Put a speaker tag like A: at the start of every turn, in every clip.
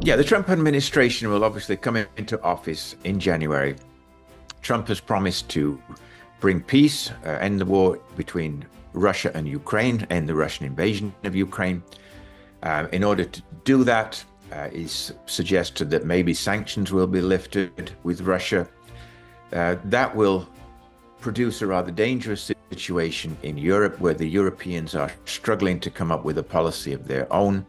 A: Yeah, the Trump administration will obviously come into office in January. Trump has promised to bring peace, end the war between Russia and Ukraine, end the Russian invasion of Ukraine. In order to do that, he's suggested that maybe sanctions will be lifted with Russia. That will produce a rather dangerous situation in Europe, where the Europeans are struggling to come up with a policy of their own.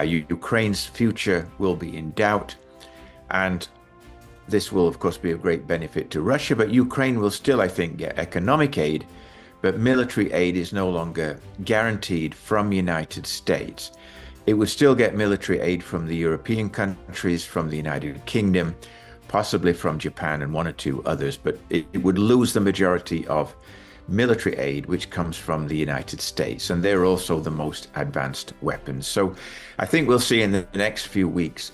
A: Ukraine's future will be in doubt, and this will, of course, be of great benefit to Russia, but Ukraine will still, I think, get economic aid, but military aid is no longer guaranteed from the United States. It would still get military aid from the European countries, from the United Kingdom, possibly from Japan and one or two others, but it would lose the majority of military aid, which comes from the United States, and they're also the most advanced weapons. So I think we'll see in the next few weeks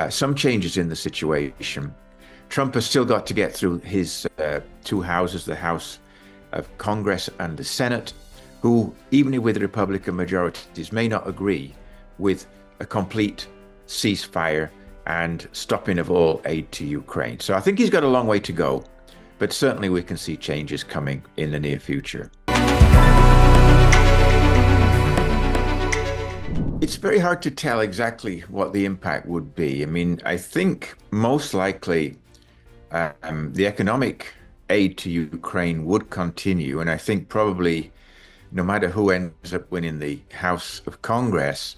A: some changes in the situation. Trump has still got to get through his two houses, the House of Congress and the Senate, who, even with Republican majorities, may not agree with a complete ceasefire and stopping of all aid to Ukraine. So I think he's got a long way to go, but certainly we can see changes coming in the near future. It's very hard to tell exactly what the impact would be. I mean, I think most likely the economic aid to Ukraine would continue, and I think probably no matter who ends up winning the House of Congress,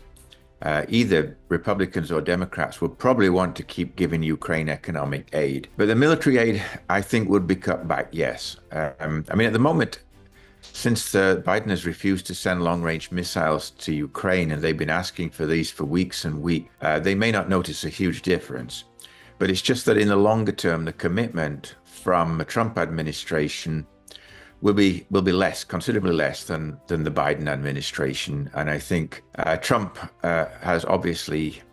A: either Republicans or Democrats will probably want to keep giving Ukraine economic aid. But the military aid, I think, would be cut back, yes. I mean, at the moment, since Biden has refused to send long-range missiles to Ukraine, and they've been asking for these for weeks and weeks, they may not notice a huge difference. But it's just that in the longer term, the commitment from the Trump administration will be less, considerably less than the Biden administration. And I think Trump has obviously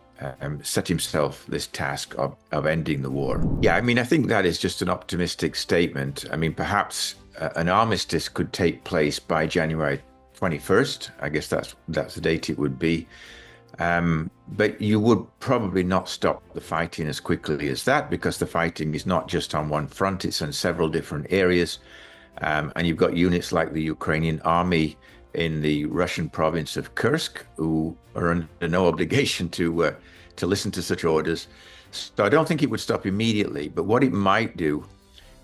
A: set himself this task of ending the war. Yeah, I mean, I think that is just an optimistic statement. I mean, perhaps an armistice could take place by January 21st. I guess that's the date it would be. But you would probably not stop the fighting as quickly as that, because the fighting is not just on one front, it's in several different areas. And you've got units like the Ukrainian army in the Russian province of Kursk, who are under no obligation to listen to such orders. So I don't think it would stop immediately, but what it might do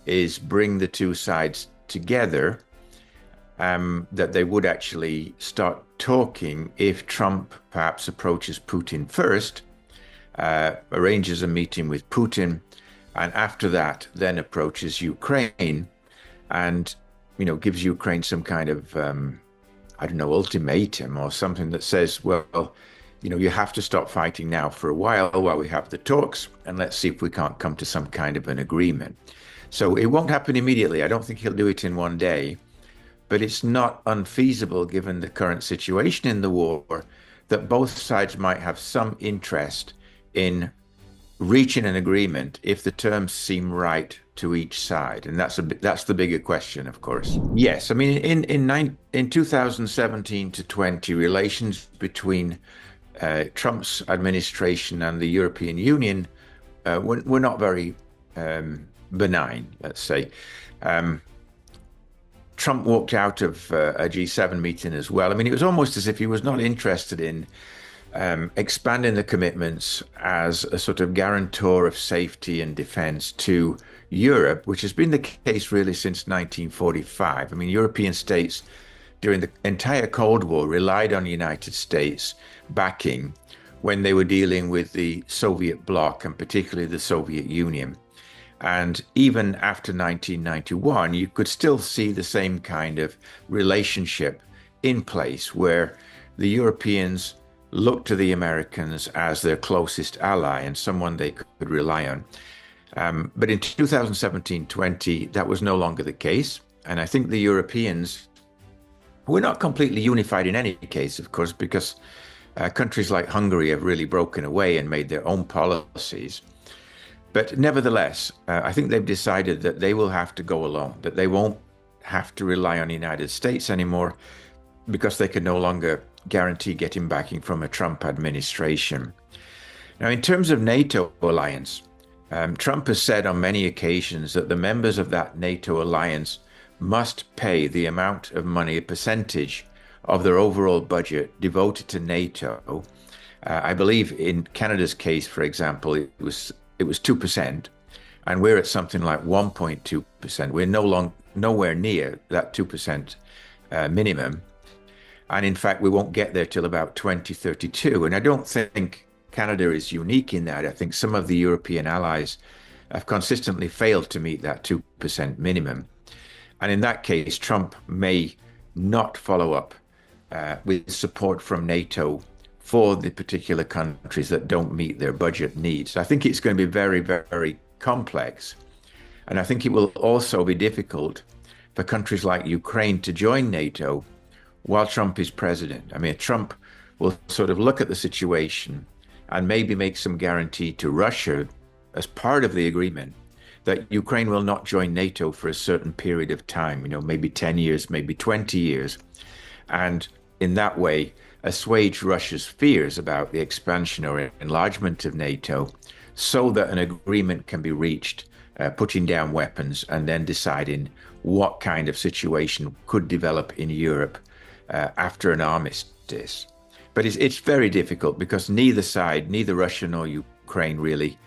A: is bring the two sides together, that they would actually start talking if Trump perhaps approaches Putin first, arranges a meeting with Putin, and after that then approaches Ukraine and, you know, gives Ukraine some kind of, I don't know, ultimatum or something that says, well, you know, you have to stop fighting now for a while we have the talks, and let's see if we can't come to some kind of an agreement. So it won't happen immediately. I don't think he'll do it in one day, but it's not unfeasible, given the current situation in the war, that both sides might have some interest in reaching an agreement if the terms seem right to each side. And that's the bigger question, of course. Yes, I mean, in 2017 to 20, relations between Trump's administration and the European Union were not very benign, let's say. Trump walked out of a G7 meeting as well. I mean, it was almost as if he was not interested in expanding the commitments as a sort of guarantor of safety and defense to Europe, which has been the case really since 1945. I mean, European states during the entire Cold War relied on the United States backing when they were dealing with the Soviet bloc, and particularly the Soviet Union. And even after 1991, you could still see the same kind of relationship in place, where the Europeans looked to the Americans as their closest ally and someone they could rely on. But in 2017-20, that was no longer the case. And I think the Europeans were not completely unified in any case, of course, because countries like Hungary have really broken away and made their own policies. But nevertheless, I think they've decided that they will have to go alone, that they won't have to rely on the United States anymore, because they can no longer guarantee getting backing from a Trump administration. Now, in terms of NATO alliance, Trump has said on many occasions that the members of that NATO alliance must pay the amount of money, a percentage of their overall budget devoted to NATO. I believe in Canada's case, for example, it was 2%, and we're at something like 1.2%. We're nowhere near that 2% minimum. And in fact, we won't get there till about 2032. And I don't think Canada is unique in that. I think some of the European allies have consistently failed to meet that 2% minimum. And in that case, Trump may not follow up with support from NATO for the particular countries that don't meet their budget needs. I think it's going to be very, very complex. And I think it will also be difficult for countries like Ukraine to join NATO while Trump is president. I mean, Trump will sort of look at the situation and maybe make some guarantee to Russia as part of the agreement that Ukraine will not join NATO for a certain period of time, maybe 10 years, maybe 20 years. And in that way, assuage Russia's fears about the expansion or enlargement of NATO so that an agreement can be reached, putting down weapons and then deciding what kind of situation could develop in Europe after an armistice. But it's very difficult because neither side, neither Russia nor Ukraine really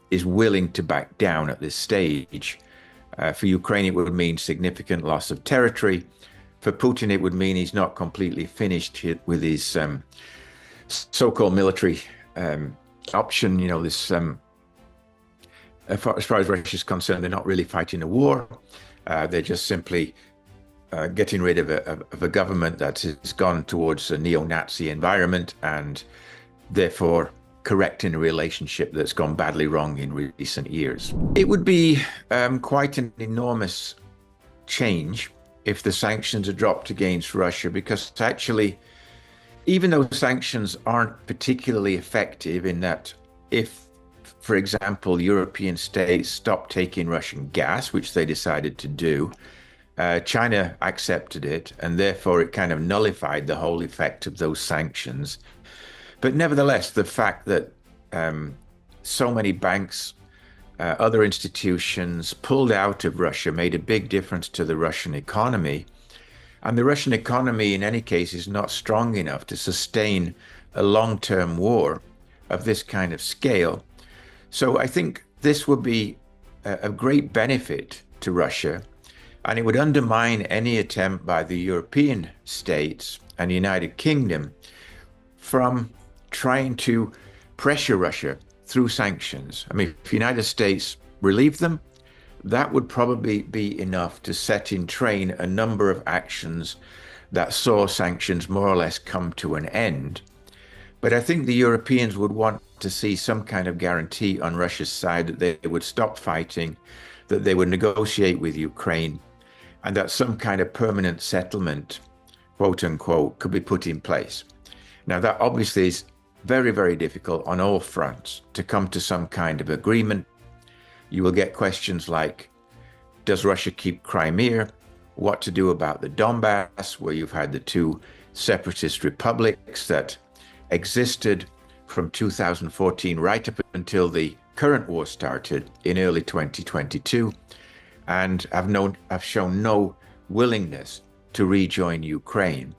A: is willing to back down at this stage. For Ukraine, it would mean significant loss of territory. For Putin, it would mean he's not completely finished with his so-called military option. This as far as Russia is concerned, they're not really fighting a war. They're just simply getting rid of a government that has gone towards a neo-Nazi environment and therefore correcting a relationship that's gone badly wrong in recent years. It would be quite an enormous change if the sanctions are dropped against Russia, because actually, even though sanctions aren't particularly effective in that if, for example, European states stop taking Russian gas, which they decided to do, China accepted it, and therefore it kind of nullified the whole effect of those sanctions. But nevertheless, the fact that so many banks, other institutions pulled out of Russia made a big difference to the Russian economy. And the Russian economy, in any case, is not strong enough to sustain a long-term war of this kind of scale. So I think this would be a great benefit to Russia, and it would undermine any attempt by the European states and the United Kingdom from trying to pressure Russia through sanctions. I mean, if the United States relieved them, that would probably be enough to set in train a number of actions that saw sanctions more or less come to an end. But I think the Europeans would want to see some kind of guarantee on Russia's side that they would stop fighting, that they would negotiate with Ukraine, and that some kind of permanent settlement, quote unquote, could be put in place. Now, that obviously is very, very difficult on all fronts to come to some kind of agreement. You will get questions like, does Russia keep Crimea? What to do about the Donbass, where you've had the two separatist republics that existed from 2014 right up until the current war started in early 2022, and have shown no willingness to rejoin Ukraine.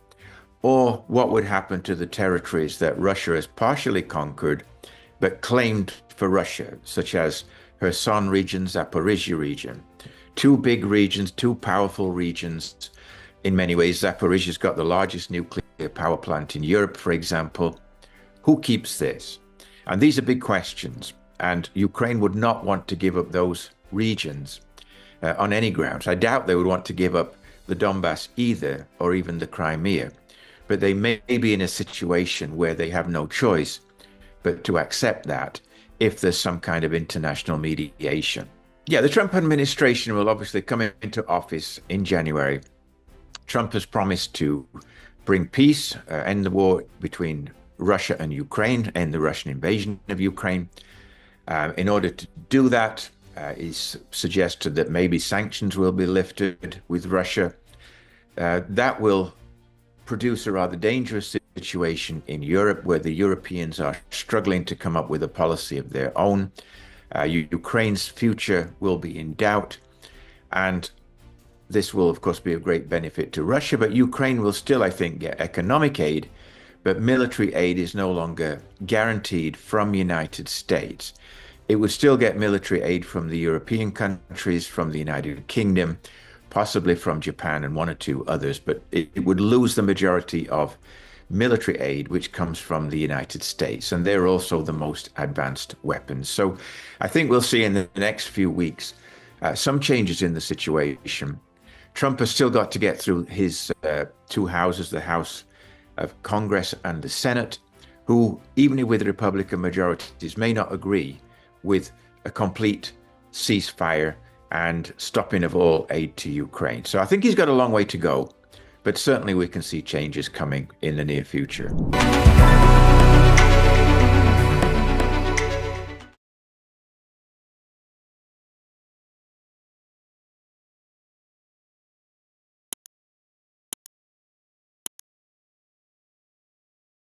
A: Or what would happen to the territories that Russia has partially conquered but claimed for Russia, such as Kherson region, Zaporizhia region. Two big regions, two powerful regions. In many ways, Zaporizhia's got the largest nuclear power plant in Europe, for example. Who keeps this? And these are big questions. And Ukraine would not want to give up those regions on any grounds. I doubt they would want to give up the Donbass either, or even the Crimea. But they may be in a situation where they have no choice but to accept that if there's some kind of international mediation. Yeah, the Trump administration will obviously come into office in January. Trump has promised to bring peace, end the war between Russia and Ukraine, end the Russian invasion of Ukraine. In order to do that, he's suggested that maybe sanctions will be lifted with Russia. That will produce a rather dangerous situation in Europe where the Europeans are struggling to come up with a policy of their own. Ukraine's future will be in doubt, and this will, of course, be of great benefit to Russia, but Ukraine will still, I think, get economic aid, but military aid is no longer guaranteed from the United States. It would still get military aid from the European countries, from the United Kingdom, possibly from Japan and one or two others, but it would lose the majority of military aid, which comes from the United States, and they're also the most advanced weapons. So I think we'll see in the next few weeks some changes in the situation. Trump has still got to get through his two houses, the House of Congress and the Senate, who, even with Republican majorities, may not agree with a complete ceasefire and stopping of all aid to Ukraine. So I think he's got a long way to go, but certainly we can see changes coming in the near future.